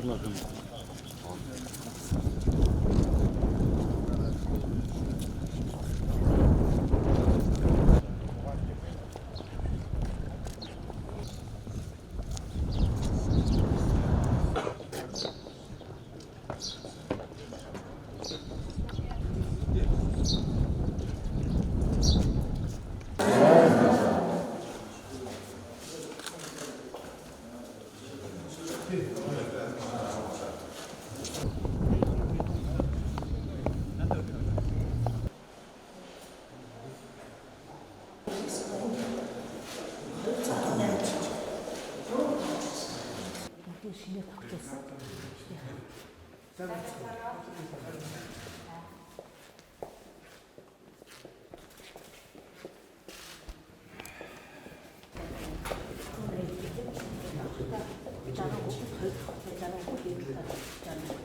machen. Шинээр тогтсон.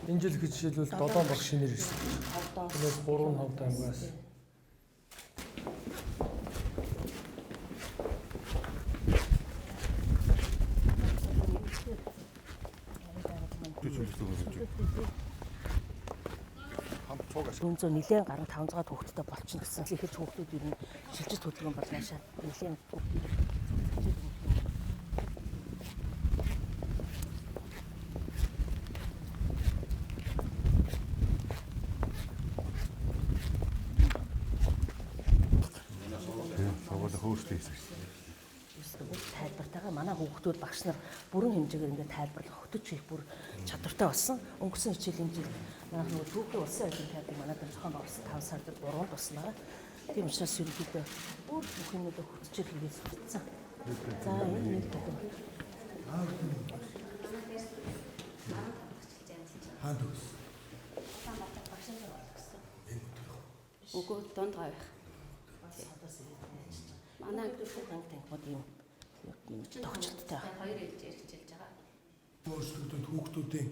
Энэ жил гэж жишээлбэл 7 баг шинээр ирсэн. Тэгээс 3 хавд ангаас. Өнцөө нэлээд гарan 500-аад хүүхэдтэй болчихно гэсэн. Ихэж хүүхдүүд ер нь шилжиж хөдөлгөөн бол наашаа нэлээд тайлбартайгаа манай хүүхдүүд багш нар бүрэн хэмжээгээр ингээд тайлбарлах хөтөч хийх бүр чадвартай болсон. Өнгөрсөн хичээлийн жил манайх нөгөө түүхийн улсын ажил тайлбар манайд зохион байгуулсан 5 сард 3 болсон байгаа. Тийм учраас ерөнхийдөө өөр бүх юмудаа хөтөчөөр хийгээд сурцсан. За энэ нэг гэдэг. Хаан төгс. Үгүй донд гавь. Манай танхимууд юм тогтцолттой байна. Хоёр ирж байгаа. Өөрсдөө хүүхдүүдийн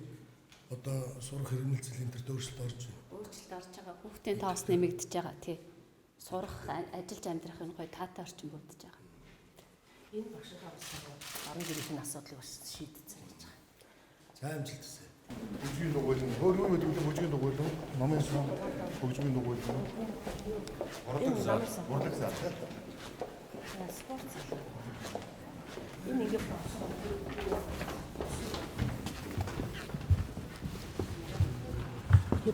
одоо сурах хэрэгэлцэл энэ төр өөрчлөлт орж байна. Өөрчлөлт орж байгаа. Хүүхдийн тоос нэмэгдэж байгаа тий. Сурах, ажиллаж амьдрах энэ гоё таатай орчин бүрдэж байгаа. Энэ багшийнхаа орон гэрийн асуудлыг бас шийдсэн гэж байгаа. За амжилт хүсье. Бүжгийн дугуйлан, хөргөн өдрөөр бүжгийн дугуйлан, номын сан, хөгжмийн дугуйлан. Урдаг зал. Спорт зал. Энэ ингэ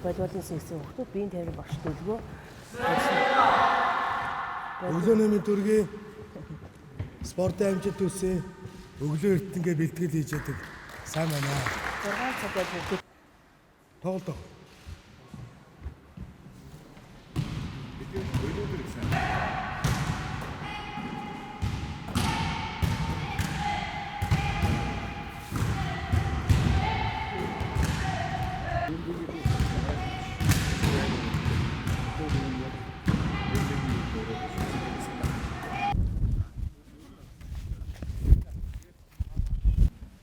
боловлын секцийн хүүхдүүд биеийн тайван багш төлгөө Өглөө нэмийн төргийн спортын амжилт хүсье. Өглөө эртнгээ бэлтгэл хийж яадаг. Сайн байна. 6 цагаар бүгд Тоглолтоо.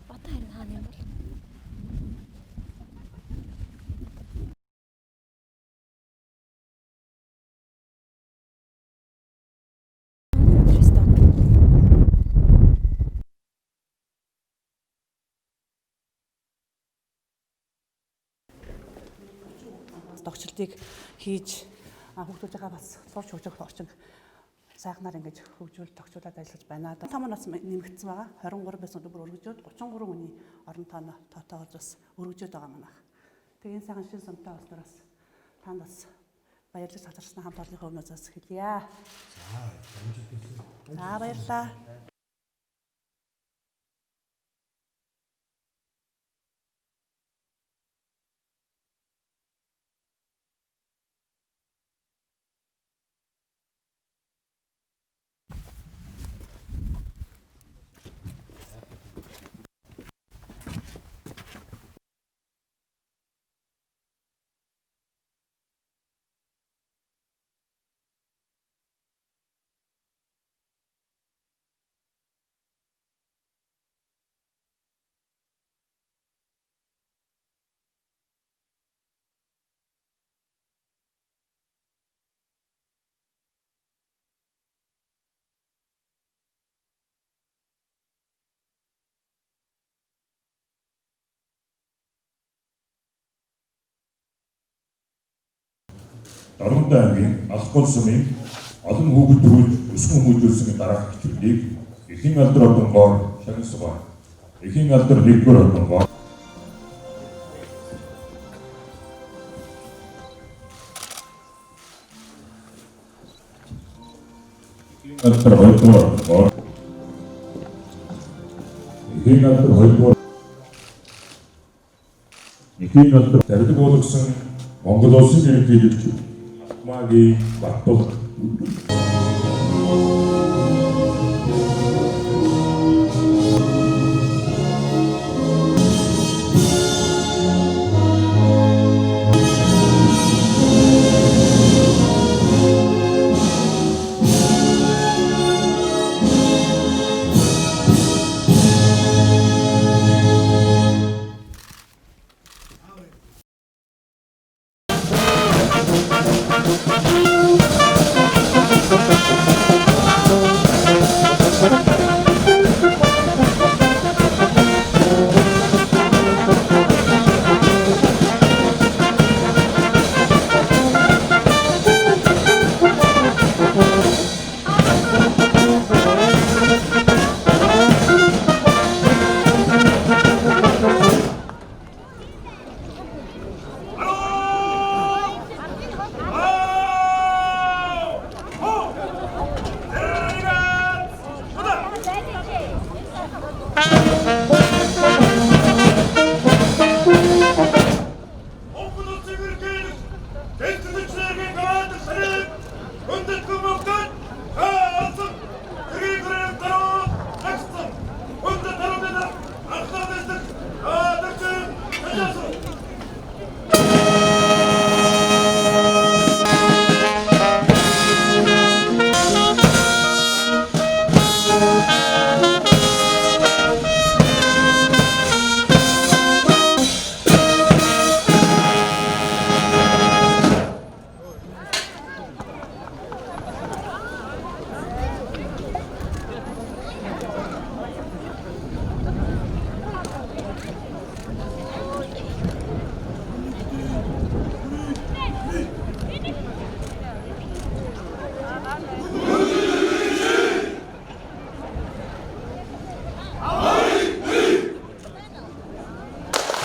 Бата харин хаана юм бол? Тогтчлтыг хийж хүүхдүүдийнхээ бас сурч хөгжих орчин сайхнаар ингэж хөгжүүл тогтчлуулаад ажиллаж байна. Том нас нэмэгдсэн байгаа. 23 байсан бүр өргөжөөд 33 хүний орон тоотой болж бас өргөжөөд байгаа манайх. Тэгээ энэ сайхан шин сумтай болсноороос танд бас баярлаж татарсан хамт олонныхоо өмнөөс хэлье. За амжилт хүсье. За баярлалаа. Дорнод аймгийн Алхгол сумын олон хүүхэд төрүүлж өсгөн хүмүүжүүлсэн дараах хичээлийг Эхийн алдар одонгоор шагнасгаа. Эхийн алдар 1-р одонгоор алдар 2-р одонгоор Эхийн алдар 2-р Эхийн алдар тавилга болгосон Монгол улсын ерөнхийлөгч Атмаагийн Баттул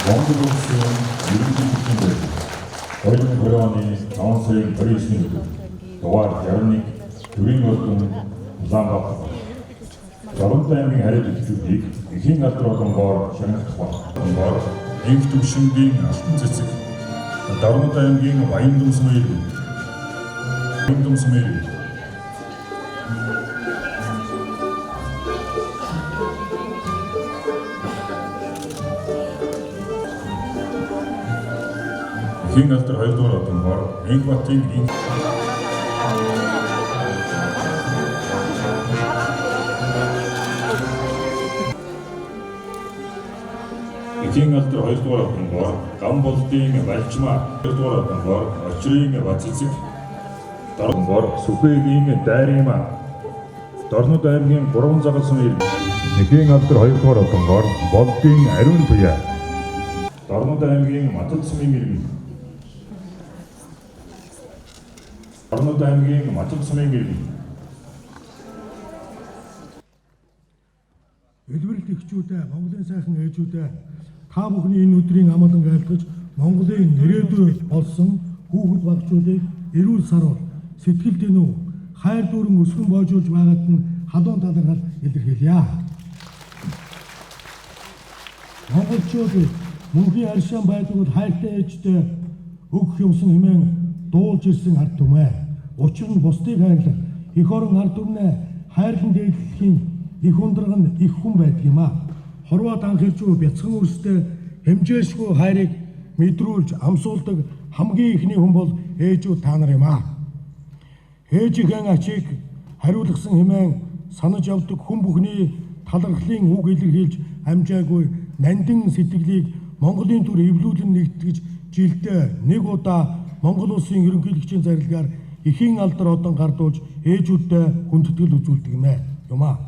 Монгол улсын ерөнхийлөгчөнд 2020 оны 5 сарын 29-ний өдөр дугаар 61 төрийн ордон Улаанбаатар Дорнод аймгийн хариу хэлтүүдийг Эхийн алдар одонгоор шагнах болгоор энх төвшингийн алтан цэцэг Дорнод аймгийн Баяндум сумын Эхийн алдар 2-р одонгоор Энхбатын Эхийн алдар 2-р одонгоор Гамболдын Балжмаа 2-р одонгоор Очрын Бацэцэг Дорногоор Сүхбэгийн Дайрыма Дорнод аймгийн 3 загал сумын Эхийн алдар 2-р одонгоор Болдын Ариун Туяа Дорнод аймгийн Матал сумын иргэн Дорнод аймгийн Матал сумын иргэн Элбэрэлт эхчүүдээ, Монголын сайхан ээжүүдээ та бүхний энэ өдрийн амгалан айлтгаж Монголын нэрээдүй болсон хүүхэд багчуудыг эрүүл саруул, сэтгэл дэнүү, хайр дүүрэн өсгөн боожуулж байгаад нь халуун талархал илэрхийлье. Монголчууд мөнхийн аршаан байдгууд хайртай ээжтэй өгөх юмсан хэмээн дуулж ирсэн ард түмээ. Учир нь бусдыг хайрлах, эх орон ард түмнээ хайрлан дээдлэхийн их ундраг нь их хүн байдаг юм аа. Хорвоо данхирчуу бяцхан үрстэй хэмжээшгүй хайрыг мэдрүүлж амсуулдаг хамгийн ихний хүн бол ээжүүд та нар юм аа. Ээжийн ачийг хариулгасан хэмээн санаж явдаг хүн бүхний талархлын үг илэрхийлж амжаагүй нандин сэтгэлийг Монголын түр эвлүүлэн нэгтгэж жилдээ нэг удаа Монгол улсын ерөнхийлөгчийн зарилгаар Эхийн алдар одон гардуулж ээжүүдтэй хүндэтгэл үзүүлдэг юм аа.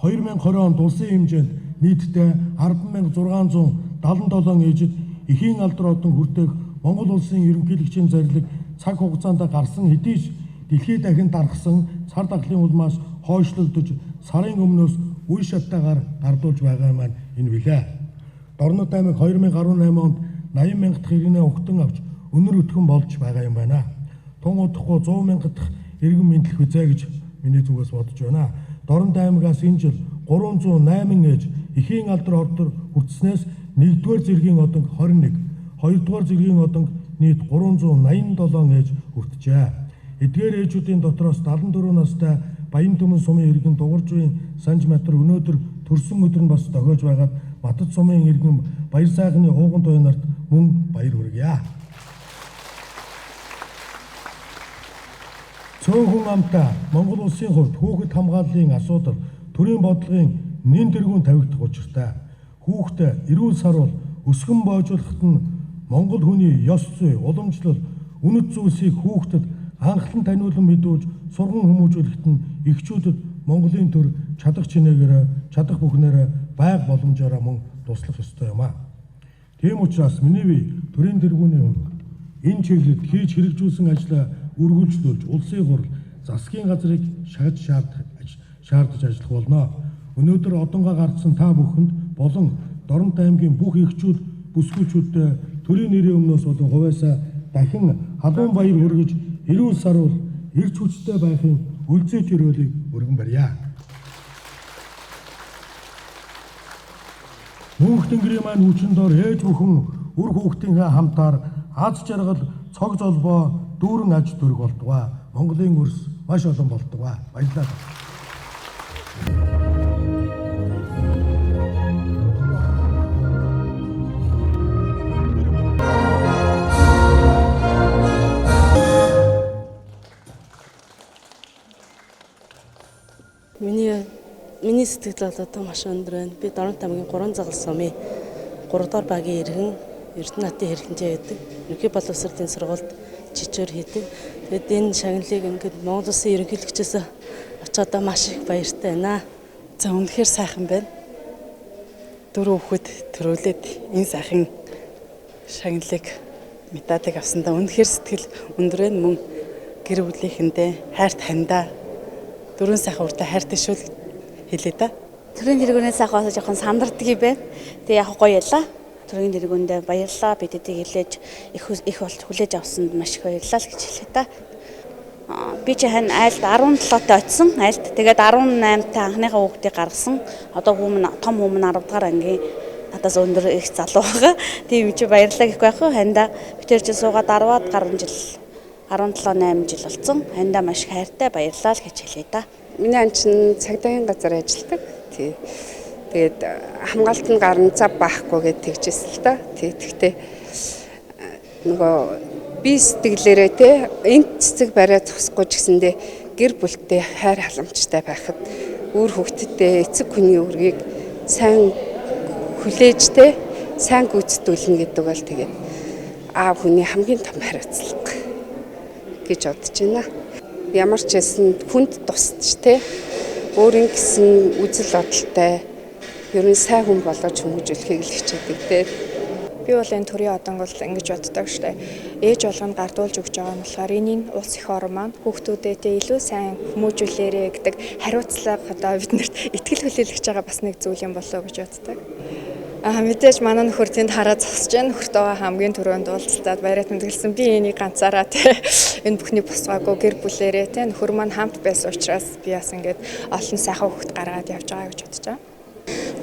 2020 онд улсын хэмжээнд нийтдээ 10,677 ээжид Эхийн алдар одон хүртэх Монгол улсын ерөнхийлөгчийн зарилэг цаг хугацаанд гарсан хэдий ч дэлхийд дахин дарахсан цар тахлын улмаас хойшлогдож сарын өмнөөс үе шатаагаар гардуулж байгаа маань энэ билээ. Дорнод аймаг 2018 онд 80 мянга дахь иргэнээ угтан авч өнөр өтгөн болж байгаа юм байна. Тун удахгүй 100 мянга дахь иргэн мэдлэх үзээ гэж миний зүгээс бодож байна. Дорнод аймагаас энэ жил 308 ээж эхийн алдар ордор хүртснээс 1-р зэргийн оданг 21, 2-р зэргийн оданг нийт 387 ээж хүртжээ. Эдгээр ээжүүдийн дотроос 74 настай Баян Түмэн сумын иргэн Дугарж буйн Санж Матар өнөөдөр төрсөн өдөр нь бас догоож байгаад Матад сумын иргэн Баяр сайхны ууган туяа нарт мөн баяр хүргье. Цөөхөн амтаа Монгол улсын хувьд хүүхэд хамгааллын асуудал төрийн бодлогын нэн тэргүүн тавигдах учиртай. Хүүхдээ эрүүл саруул өсгөн боожуулахад нь Монгол хүний ёс зүй, уламжлал, үнэт зүйлсийг хүүхдэд анхлан таниулан мэдүүлж сурган хүмүүжүүлэхэд нь эхчүүдэд Монголын төр чадах чинээгээрээ, чадах бүхнээрээ байг боломжоор мөн туслах ёстой юм аа. Тийм учраас миний бие төрийн тэргүүний хувьд энэ чиглэлд хийж хэрэгжүүлсэн ажлаа үргэлжлүүлж улсын хурл засгийн газрыг шаардаж ажиллах болно. Өнөөдөр одонгоо гардсан та бүхэнд болон Дорнод аймгийн бүх эхчүүд, бүсгүйчүүдтэй төрийн нэрийн өмнөөс болон хувьяасаа дахин халуун баяр хүргэж эрүүл саруул эрч хүчтэй байхын үлзий төрөлийг өргөн барья. Мөнх тэнгэрийн маань хүчин дор ээж бүхэн үр хүүхдийнхээ хамтаар аз жаргал, цог золбоо дүүрэн аж төрөг болдгоо. Монголын өрс маш олон болдгоо. Баярлалаа. Миний сэтгэл бол одоо маш өндөр байна. Би Дорнод аймгийн 3 загал сумын 3 дугаар багийн иргэн Эрдэнэтийн хэрхэмжээ гэдэг. Ерөнхий боловсролын сургуульд жижигэр хийдэг. Тэгээд энэ шагналыг ингээд Монгол Улсын ерөнхийлөгчөөс очиодоо маш их баяртай байна. За үнэхээр сайхан байна. 4 хүүхэд төрүүлээд энэ сайхан шагналыг медалийг авсандаа үнэхээр сэтгэл өндөр байна. Мөн гэр бүлийнхэндээ хайрт хандаа 4 сайхан уртаа хайртай шүү хэлээ да. Төрийн тэргүүнээс ахваа жоохон сандардаг юм байна. Тэгээ яг гоё ялла. Төрийн тэргүүндээ баярлалаа. Бидэдийг илээж их болт хүлээж авсанд маш их баярлалаа гэж хэлээ та. Би ч хань айлд 17-т очсон. Айлд тэгээд 18-т анхныхаа хүүхдийг гаргасан. Одоо том хүмүүс 10 дугаар ангийн надаас өндөр их залуу байгаа. Тийм чи баярлалаа гэхгүй байх уу? Хандаа би тэр чи суугаад 10-аад гаруй жил 17-8 жил болсон. Хандаа маш их хайртай баярлалаа гэж хэлээ та. Миний ан чинь цагдаагийн газар ажилладаг. Тэгээд хамгаалт нь гарна цав баахгүй гэж тэгжсэн л да. Тэгтээ нөгөө би сэтгэлээрээ энэ цэцэг барай зогсохгүй ч гэсэндээ гэр бүлтэй хайр халамжтай байхад өөр хөвгтдээ эцэг хүний үргийг сайн хүлээж сайн гүйцэтгүүлнэ гэдэг бол тэгээд аав хүний хамгийн том хариуцлага гэж бодож байна. Ямар ч хэлсэн хүнд тусч өөрийн гэсэн үзэл бодолтой ерөн сайн хүн болгож хүмүүжүүлэхийг л хичээдэг Би бол энэ төрийн оданг бол ингэж боддог штэ. Ээж болгонд гардуулж өгч байгаа юм болохоор энийн улс их орн маань хүүхдүүдэд илүү сайн хүмүүжүүлээрэ гэдэг хариуцлага одоо биднэрт итгэл хүлээлгэж байгаа бас нэг зүйл юм болоо гэж боддог. Мэдээж манай нөхөр тэнд хараад зогсож байна. Нөхөртөө хамгийн түрүүнд уулзалтад баяраа тэмдэглэсэн. Би энийг ганцаараа энэ бүхний босгаагүй гэр бүлээрээ нөхөр маань хамт байсан учраас би бас ингээд олон сайхан хүүхд гаргаад явж байгаа гэж бодож байгаа.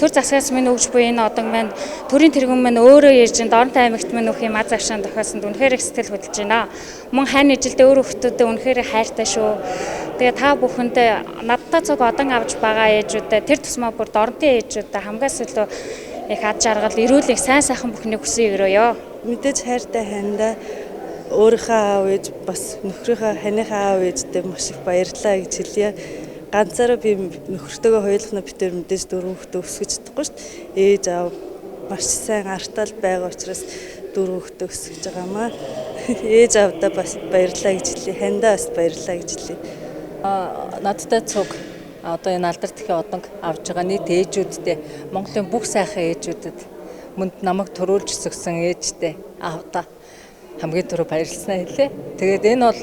Төр засгаас минь өгч буй энэ одог маань төрийн тэргүүн маань өөрөө ярьж Дорнод аймагт минь нөх юм аз агшаан тохиолсонд үнэхээр их сэтгэл хөдлөж байна. Мөн хань ижилдээ өөр хүмүүстээ үнэхээр хайртай шүү. Тэгээ та бүхэндээ надтай цог одан авч байгаа ээжүүдээ тэр тусмаа бүр Дорнодын ээжүүдээ хамгаас илүү их ад жаргал эрүүлэх сайн сайхан бүхнийг хүсэн өрөөё. Мэдээж хайртай хандаа өөрийнхөө аав ээж бас нөхрийнхөө ханыхаа аав ээжтэй маш их баярлалаа гэж хэлье. Ганцаараа би нөхөртөөгөө хоёулахна битэр мэдээж 4 хүүхдээ өсгөж чадахгүй шүү дээ. Ээж аав маш сайн артал байгаа учраас 4 хүүхдээ өсгөж байгаамаа. Ээж аавдаа бас баярлалаа гэж хэлье. Хандаа бас баярлалаа гэж хэлье. Надтай цуг одоо энэ алдар тэхийн оданг авж байгаа нийт ээжүүдтэй Монголын бүх сайхан ээжүүдэд мөнд намайг төрүүлж өсгсөн ээжтэй аавдаа хамгийн түрүү баярлалаа хэлээ. Тэгээд энэ бол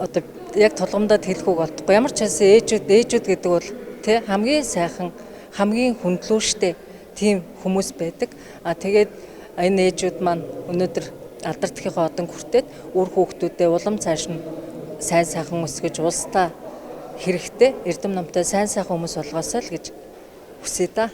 одоо яг тулгамдаад хэлэх үг болдохгүй. Ямар ч байсан ээжүүд гэдэг бол тий хамгийн сайхан, хамгийн хүндлүүштэй тийм хүмүүс байдаг. Тэгээд энэ ээжүүд маань өнөөдөр алдардахынхаа одон хүртээд үр хүүхдүүдээ улам цааш нь сайн сайхан өсгөж улстай хэрэгтэй эрдэм номтой сайн сайхан хүмүүс болгоосоо л гэж хүсье да.